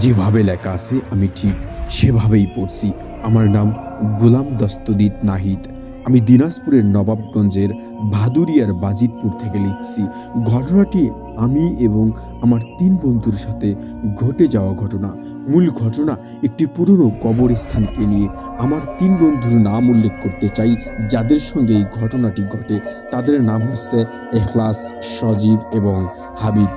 যেভাবে লেখা আছে আমি ঠিক সেভাবেই পড়ছি। আমার নাম গোলাম দস্তগীর নাহিদ। আমি দিনাজপুরের নবাবগঞ্জের ভাদুরিয়ার বাজিতপুর থেকে লিখছি। ঘটনাটি আমি এবং আমার ৩ বন্ধুর সাথে ঘটে যাওয়া ঘটনা। মূল ঘটনা একটি পুরনো কবরস্থানকে নিয়ে। আমার ৩ বন্ধুর নাম উল্লেখ করতে চাই যাদের সঙ্গে এই ঘটনাটি ঘটে। তাদের নাম হচ্ছে এখলাস, সজীব এবং হাবিব।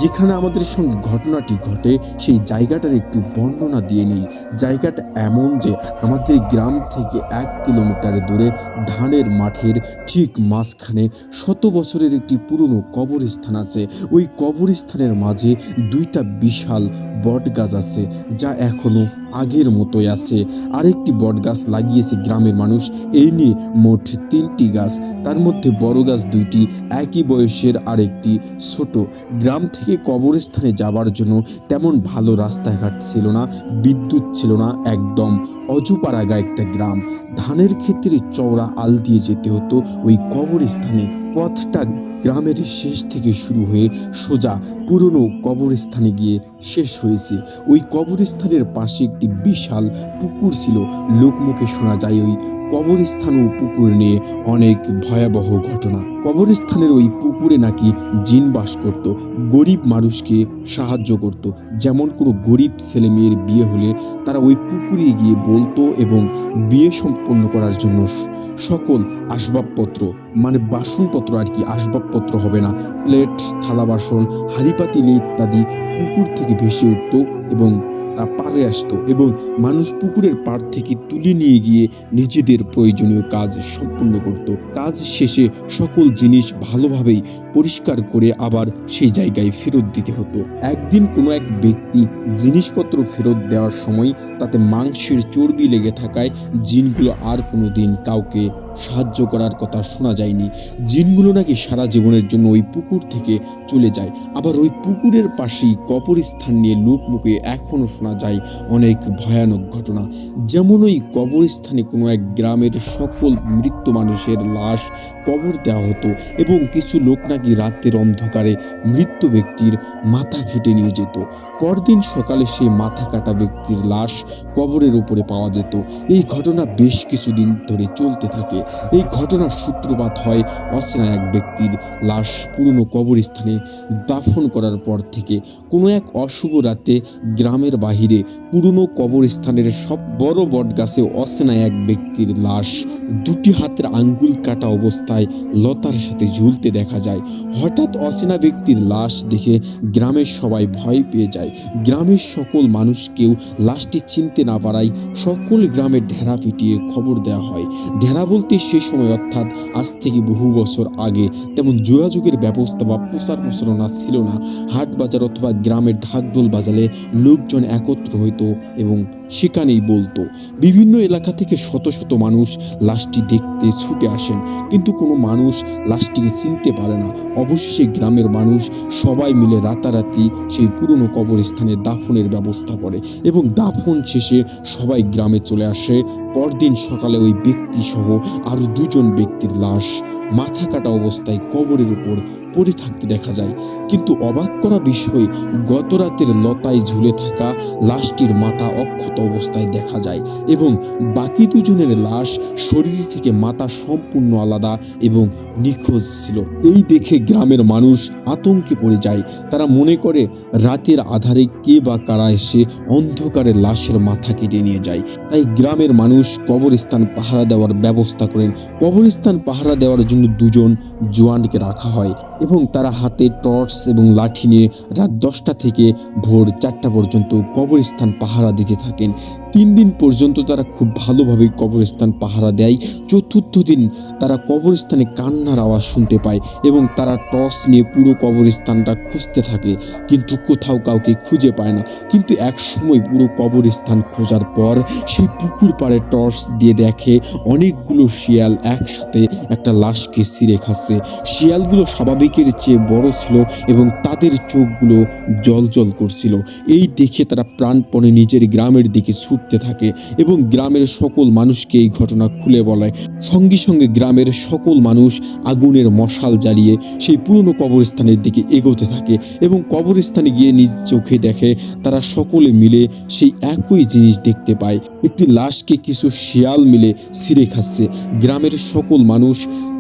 যেখানে আমাদের সঙ্গে ঘটনাটি ঘটে সেই জায়গাটার একটু বর্ণনা দিয়ে নেই। জায়গাটা এমন যে আমাদের গ্রাম থেকে ১ কিলোমিটার দূরে ধানের মাঠের ঠিক মাঝখানে শত বছরের একটি পুরনো কবরস্থান আছে। ওই কবরস্থানের মাঝে ২টা বিশাল বটগাছ আছে যা এখনো আগের মতোই আছে। আরেকটি বটগাছ লাগিয়েছে গ্রামের মানুষ। এই নিয়ে মোট ৩টি গাছ, তার মধ্যে বড় গাছ ২টি, একই বয়সের আরেকটি ছোট। গ্রাম থেকে কবরস্থানে যাবার জন্য তেমন ভালো রাস্তাঘাট ছিল না, বিদ্যুৎ ছিল না, একদম অজুপাড়াগা একটা গ্রাম। ধানের ক্ষেত্রে চওড়া আল দিয়ে যেতে হতো ওই কবরস্থানে। পথটা গ্রামের শেষ থেকে শুরু হয়ে সোজা পুরনো কবরস্থানে গিয়ে শেষ হয়েছে। ওই কবরস্থানের পাশে একটি বিশাল পুকুর ছিল। লোকমুখে শোনা যায় ওই কবরস্থান ও পুকুর নিয়ে অনেক ভয়াবহ ঘটনা। কবরস্থানের ওই পুকুরে নাকি জিন বাস করত, গরিব মানুষকে সাহায্য করত। যেমন কোনো গরিব ছেলে মেয়ের বিয়ে হলে তারা ওই পুকুরে গিয়ে বলতো এবং বিয়ে সম্পন্ন করার জন্য সকল আসবাবপত্র, মানে বাসনপত্র আর কি, আসবাবপত্র হবে না, প্লেট, থালা বাসন, হাঁড়ি পাতিল ইত্যাদি পুকুর থেকে ভেসে উঠত এবং তা পাড়ে আসতো এবং মানুষ পুকুরের পাড় থেকে তুলে নিয়ে গিয়ে নিজেদের প্রয়োজনীয় কাজ সম্পূর্ণ করত। কাজ শেষে সকল জিনিস ভালোভাবেই পরিষ্কার করে আবার সেই জায়গায় ফেরত দিতে হতো। একদিন কোনো এক ব্যক্তি জিনিসপত্র ফেরত দেওয়ার সময় তাতে মাংসের চর্বি লেগে থাকায় জিনগুলো আর কোনো দিন কাউকে সাহায্য করার কথা শোনা যায়নি। জিনগুলো নাকি সারা জীবনের জন্য ওই পুকুর থেকে চলে যায়। আবার ওই পুকুরের পাশেই কবরস্থান নিয়ে লোকমুখে এখনও শোনা যায় অনেক ভয়ানক ঘটনা। যেমন ওই কবরস্থানে কোনো এক গ্রামের সকল মৃত মানুষের লাশ কবর দেওয়া হতো এবং কিছু লোক নাকি রাতের অন্ধকারে মৃত ব্যক্তির মাথা কেটে নিয়ে যেত। পরদিন সকালে সেই মাথা কাটা ব্যক্তির লাশ কবরের উপরে পাওয়া যেত। এই ঘটনা বেশ কিছুদিন ধরে চলতে থাকে। এই ঘটনার সূত্রপাত হয় অচেনা এক ব্যক্তির লাশ পুরনো কবরস্থানে দাফন করার পর থেকে। কোনো এক অশুভ রাতে গ্রামের বাহিরে পুরনো কবরস্থানের সব বড় বটগাছে অচেনা এক ব্যক্তির লাশ ২টি হাতের আঙ্গুল কাটা অবস্থায় লতার সাথে ঝুলতে দেখা যায়। হঠাৎ অচেনা ব্যক্তির লাশ দেখে গ্রামের সবাই ভয় পেয়ে যায়। গ্রামের সকল মানুষকেও লাশটি চিনতে না পারায় সকল গ্রামে ঢেরা পিটিয়ে খবর দেওয়া হয়। ঢেরা বলতে সে সময় অর্থাৎ আজ থেকে বহু বছর আগে তেমন যোগাযোগের ব্যবস্থা বা প্রচার প্রচারণা ছিল না। হাট বাজার অথবা গ্রামের ঢাকঢোল বাজালে লোকজন একত্র হইতো এবং সেখানেই বলতো। বিভিন্ন এলাকা থেকে শত শত মানুষ লাশটি দেখতে ছুটে আসেন, কিন্তু কোনো মানুষ লাশটিকে চিনতে পারে না। অবশেষে গ্রামের মানুষ সবাই মিলে রাতারাতি সেই পুরনো কবরস্থানে দাফনের ব্যবস্থা করে এবং দাফন শেষে সবাই গ্রামে চলে আসে। পরদিন সকালে ওই ব্যক্তি সহ আরো ২জন ব্যক্তির লাশ মাথা কাটা অবস্থায় কবরের উপর পড়ে থাকতে দেখা যায়। কিন্তু অবাক করা বিষয়, গত রাতের লতায় ঝুলে থাকা লাশটির মাথা অক্ষত অবস্থায় দেখা যায় এবং বাকি ২জনের লাশ শরীর থেকে মাথা সম্পূর্ণ আলাদা এবং নিখোঁজ ছিল। এই দেখে গ্রামের মানুষ আতঙ্কে পড়ে যায়। তারা মনে করে রাতের আধারে কে বা কারা এসে অন্ধকারে লাশের মাথা কেটে নিয়ে যায়। তাই গ্রামের মানুষ কবরস্থান পাহারা দেওয়ার ব্যবস্থা করেন। কবরস্থান পাহারা দেওয়ার জন্য ২জন জওয়ানকে রাখা হয় এবং তারা হাতে টর্চ এবং লাঠি নিয়ে রাত ১০টা থেকে ভোর ৪টা পর্যন্ত কবরস্থান পাহারা দিতে থাকেন। ৩ দিন পর্যন্ত তারা খুব ভালোভাবে কবরস্থান পাহারা দেয়। চতুর্থ দিন তারা কবরস্থানে কান্নার আওয়াজ শুনতে পায় এবং তারা টর্চ নিয়ে পুরো কবরস্থানটা খুঁজতে থাকে, কিন্তু কোথাও কাউকে খুঁজে পায় না। কিন্তু এক সময় পুরো কবরস্থান খোঁজার পর সেই পুকুর পাড়ে টর্চ দিয়ে দেখে অনেকগুলো শিয়াল একসাথে একটা লাশকে ছিঁড়ে খাচ্ছে। শিয়ালগুলো স্বাভাবিকের চেয়ে বড় ছিল এবং তাদের চোখগুলো জ্বলজ্বল করছিল। এই দেখে তারা প্রাণপণে নিজের গ্রামের দিকে ছুট দেখতে থাকে এবং গ্রামের সকল মানুষকে এই ঘটনা খুলে বলায়। সঙ্গে সঙ্গে গ্রামের সকল মানুষ আগুনের মশাল জ্বালিয়ে সেই পুরনো কবরস্থানের দিকে এগোতে থাকে এবং কবরস্থানে গিয়ে নিজ চোখে দেখে তারা সকলে মিলে সেই একই জিনিস দেখতে পায়। একটি লাশকে কিছু শিয়াল মিলে ছিঁড়ে খাচ্ছে। গ্রামের সকল মানুষ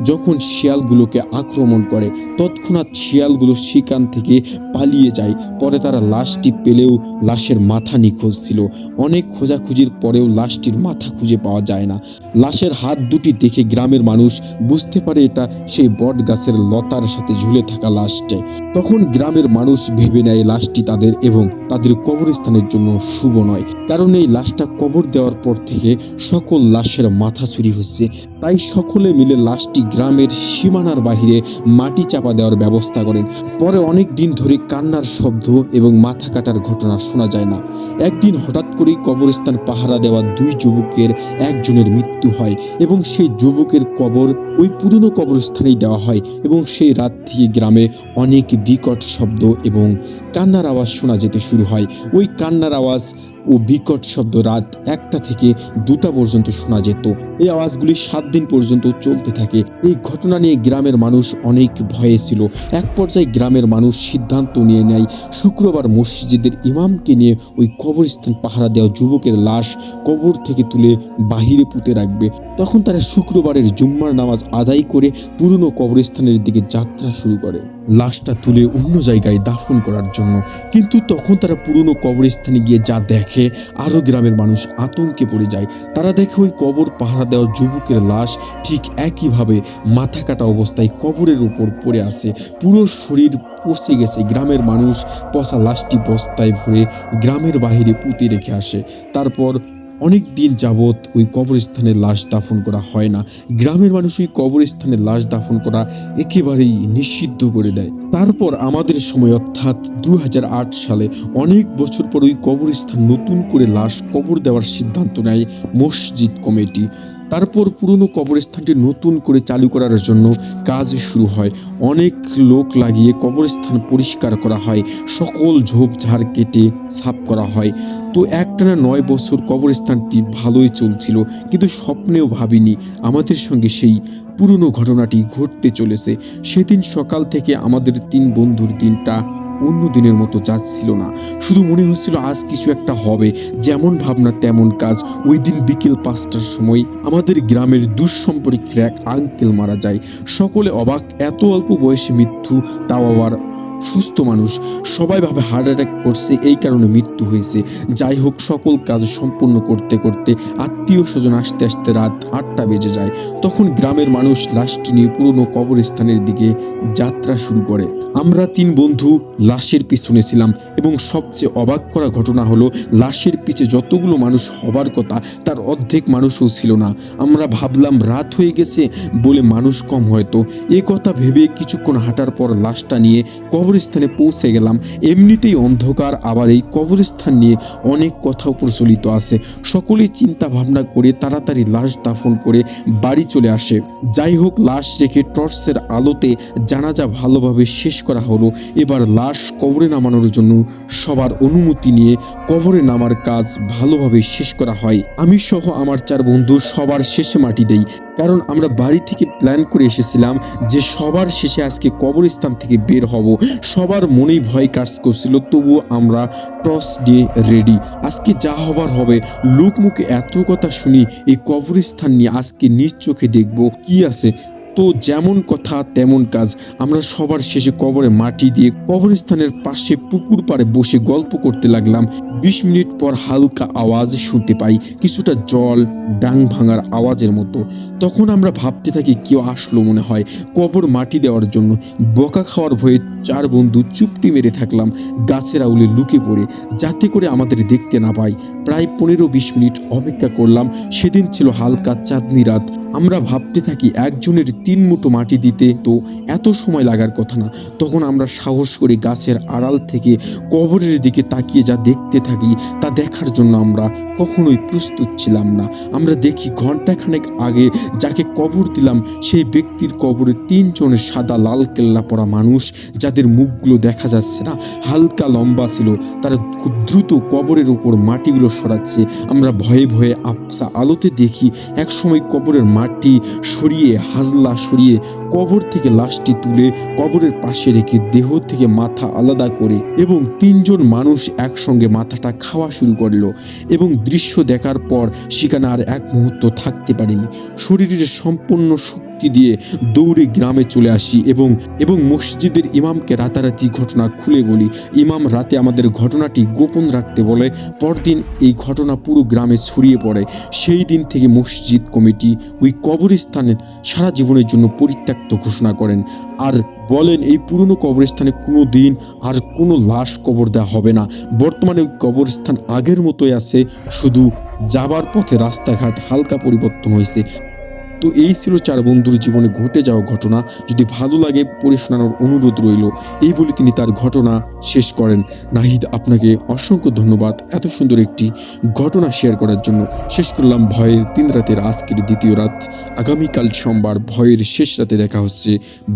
যখন শিয়ালগুলোকে আক্রমণ করে তৎক্ষণাৎ শিয়ালগুলো সেখান থেকে পালিয়ে যায়। পরে তারা লাশটি পেলেও লাশের মাথা নিখোঁজ ছিল। অনেক খোঁজাখুঁজির পরেও লাশটির মাথা খুঁজে পাওয়া যায় না। লাশের হাত দুটি দেখে গ্রামের মানুষ বুঝতে পারে এটা সেই বট গাছের লতার সাথে ঝুলে থাকা লাশটি। তখন গ্রামের মানুষ ভেবে নেয় লাশটি তাদের এবং তাদের কবরস্থানের জন্য শুভ নয়, কারণ এই লাশটা কবর দেওয়ার পর থেকে সকল লাশের মাথা চুরি হচ্ছে। তাই সকলে মিলে লাশটি গ্রামের সীমানার বাহিরে মাটি চাপা দেওয়ার ব্যবস্থা করেন। পরে অনেক দিন ধরে কান্নার শব্দ এবং মাথা কাটার ঘটনা শোনা যায় না। একদিন হঠাৎ করেই কবরস্থান পাহারা দেওয়া দুই যুবকের একজনের মৃত্যু হয় এবং সেই যুবকের কবর ওই পুরনো কবরস্থানেই দেওয়া হয় এবং সেই রাত থেকে গ্রামে অনেক বিকট শব্দ এবং কান্নার আওয়াজ শোনা যেতে শুরু হয়। ওই কান্নার আওয়াজ ও বিকট শব্দ রাত 1টা থেকে 2টা পর্যন্ত শোনা যেত। এই আওয়াজগুলি 7 দিন পর্যন্ত চলতে থাকে। এই ঘটনা নিয়ে গ্রামের মানুষ অনেক ভয়ে ছিল। এক পর্যায়ে গ্রামের মানুষ সিদ্ধান্ত নিয়ে নেয় শুক্রবার মসজিদের ইমামকে নিয়ে ওই কবরস্থান পাহারা দেওয়া যুবকের লাশ কবর থেকে তুলে বাহিরে পুঁতে রাখবে। তখন তারা শুক্রবারের জুম্মার নামাজ আদায় করে পুরনো কবরস্থানের দিকে যাত্রা শুরু করে লাশটা তুলে অন্য জায়গায় দাফন করার জন্য। কিন্তু তখন তারা পুরনো কবরস্থানে গিয়ে যা দেখে আরও গ্রামের মানুষ আতঙ্কে পড়ে যায়। তারা দেখে ওই কবর পাহারা দেওয়া যুবকের লাশ ঠিক একইভাবে মাথা কাটা অবস্থায় কবরের উপর পড়ে আছে। পুরো শরীর পচে গেছে। গ্রামের মানুষ পচা লাশটি বস্তায় ভরে গ্রামের বাহিরে পুঁতে রেখে আসে। তারপর অনেক দিন যাবৎ ওই কবরস্থানে লাশ দাফন করা হয় না। গ্রামের মানুষ ওই কবরস্থানে লাশ দাফন করা একেবারেই নিষিদ্ধ করে দেয়। তারপর আমাদের সময় অর্থাৎ 2008 সালে অনেক বছর পর ওই কবরস্থান নতুন করে লাশ কবর দেওয়ার সিদ্ধান্ত নেয় মসজিদ কমিটি। তারপর পুরনো কবরস্থানটি নতুন করে চালু করার জন্য কাজ শুরু হয়। অনেক লোক লাগিয়ে কবরস্থান পরিষ্কার করা হয়, সকল ঝোপঝাড় কেটে সাফ করা হয়। তো একটানা 9 বছর কবরস্থানটি ভালোই চলছিল, কিন্তু স্বপ্নেও ভাবিনি আমাদের সঙ্গে সেই পুরনো ঘটনাটি ঘটতে চলেছে। সেদিন সকাল থেকে আমাদের 3 বন্ধুর দিনটা অন্য দিনের মতো যাচ্ছিল না। শুধু মনে হচ্ছিল আজ কিছু একটা হবে। যেমন ভাবনা তেমন কাজ। ওই দিন বিকেল 5টার সময় আমাদের গ্রামের দুঃসম্পর্কের এক আঙ্কেল মারা যায়। সকলে অবাক, এত অল্প বয়সে মৃত্যু, তাও আবার সুস্থ মানুষ। সবাই ভাবে হার্ট অ্যাটাক করছে, এই কারণে মৃত্যু হয়েছে। যাই হোক, সকল কাজ সম্পূর্ণ করতে করতে আত্মীয় স্বজন আসতে আসতে রাত 8টা বেজে যায়। তখন গ্রামের মানুষ লাশটি নিয়ে পুরনো কবরস্থানের দিকে যাত্রা শুরু করে। আমরা 3 বন্ধু লাশের পিছনে ছিলাম এবং সবচেয়ে অবাক করা ঘটনা হলো লাশের পিছে যতগুলো মানুষ হবার কথা তার অর্ধেক মানুষও ছিল না। আমরা ভাবলাম রাত হয়ে গেছে বলে মানুষ কম হয়তো। এ কথা ভেবে কিছুক্ষণ হাঁটার পর লাশটা নিয়ে কবরস্থানে পৌঁছে গেলাম। এমনিতেই অন্ধকার, আবার এই কবরস্থান নিয়ে অনেক কথাও প্রচলিত আছে। সকলেই চিন্তা ভাবনা করে তাড়াতাড়ি লাশ দাফন করে বাড়ি চলে আসে। যাই হোক, লাশ রেখে টর্চের আলোতে জানাজা ভালোভাবে শেষ করা হলো। এবার লাশ কবরে নামানোর জন্য সবার অনুমতি নিয়ে কবরে নামার কাজ ভালোভাবে শেষ করা হয়। আমি সহ আমার 4 বন্ধু সবার শেষে মাটি দেই, কারণ আমরা বাড়ি থেকে প্ল্যান করে এসেছিলাম যে সবার শেষে আজকে কবরস্থান থেকে বের হব। সবার মনেই ভয় কাজ করছিল, তবুও আমরা টস দিয়ে রেডি। আজকে যা হবার হবে। লোকমুখে এত কথা শুনি এই কবরস্থান নিয়ে আজকে নিজ চোখে দেখব কি আছে। তো যেমন কথা তেমন কাজ। আমরা সবার শেষে কবরে মাটি দিয়ে কবরস্থানের পাশে পুকুর পাড়ে বসে গল্প করতে লাগলাম। 20 মিনিট পর হালকা আওয়াজ শুনতে পাই, কিছুটা জল ডাং ভাঙার আওয়াজের মতো। তখন আমরা ভাবতে থাকি কেউ আসলো মনে হয় কবর মাটি দেওয়ার জন্য। বকা খাওয়ার ভয়ে 4 বন্ধু চুপটি মেরে থাকলাম গাছের আউলে লুকে পড়ে, যাতে করে আমাদের দেখতে না পায়। প্রায় 15-20 মিনিট অপেক্ষা করলাম। সেদিন ছিল হালকা চাঁদনি রাত। আমরা ভাবতে থাকি একজনের 3 মুঠো মাটি দিতে তো এত সময় লাগার কথা না। তখন আমরা সাহস করে গাছের আড়াল থেকে কবরের দিকে তাকিয়ে যা দেখতে থাকি তা দেখার জন্য আমরা কখনোই প্রস্তুত ছিলাম না। আমরা দেখি ঘন্টাখানেক আগে যাকে কবর দিলাম সেই ব্যক্তির কবরে 3 জনের সাদা লাল কেল্লা পরা মানুষ, যাদের মুখগুলো দেখা যাচ্ছে না, হালকা লম্বা ছিল। তারা খুব দ্রুত কবরের উপর মাটিগুলো সরাচ্ছে। আমরা ভয়ে ভয়ে আবছা আলোতে দেখি একসময় কবরের মাটি সরিয়ে, হাজলা সরিয়ে কবর থেকে লাশটি তুলে কবরের পাশে রেখে দেহ থেকে মাথা আলাদা করে এবং 3 জন মানুষ একসঙ্গে মাথাটা খাওয়া শুরু করলো। এবং দৃশ্য দেখার পর সেখানে আর এক মুহূর্ত থাকতে পারিনি। শরীরের সম্পূর্ণ শক্তি দিয়ে দৌড়ে গ্রামে চলে আসি এবং মসজিদের ইমামকে রাতারাতি ঘটনা খুলে বলি। ইমাম রাতে আমাদের ঘটনাটি গোপন রাখতে বলে। পরদিন এই ঘটনা পুরো গ্রামে ছড়িয়ে পড়ে। সেই দিন থেকে মসজিদ কমিটি ওই কবরস্থানে সারা জীবনের জন্য পরিত্যক্ত ঘোষণা করেন আর বলেন এই পুরনো কবরস্থানে কোনো দিন আর কোনো লাশ কবর দেওয়া হবে না। বর্তমানে ওই কবরস্থান আগের মতোই আছে, শুধু যাবার পথে রাস্তাঘাট হালকা পরিবর্তন হয়েছে। তো এই ছিল 4 বন্ধুর জীবনে ঘটে যাওয়া ঘটনা। যদি ভালো লাগে পড়ে শোনানোর অনুরোধ রইল, এই বলে তিনি তার ঘটনা শেষ করেন। নাহিদ, আপনাকে অসংখ্য ধন্যবাদ এত সুন্দর একটি ঘটনা শেয়ার করার জন্য। শেষ করলাম ভয়ের 3 রাতের আজকের দ্বিতীয় রাত। আগামীকাল সোমবার ভয়ের শেষ রাতে দেখা হচ্ছে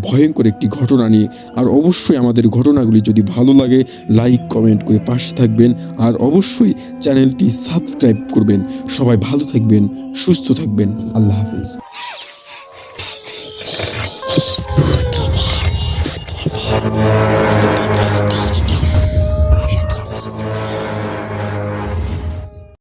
ভয়ঙ্কর একটি ঘটনা নিয়ে। আর অবশ্যই আমাদের ঘটনাগুলি যদি ভালো লাগে লাইক কমেন্ট করে পাশে থাকবেন আর অবশ্যই চ্যানেলটি সাবস্ক্রাইব করবেন। সবাই ভালো থাকবেন, সুস্থ থাকবেন। আল্লাহ হাফেজ। It's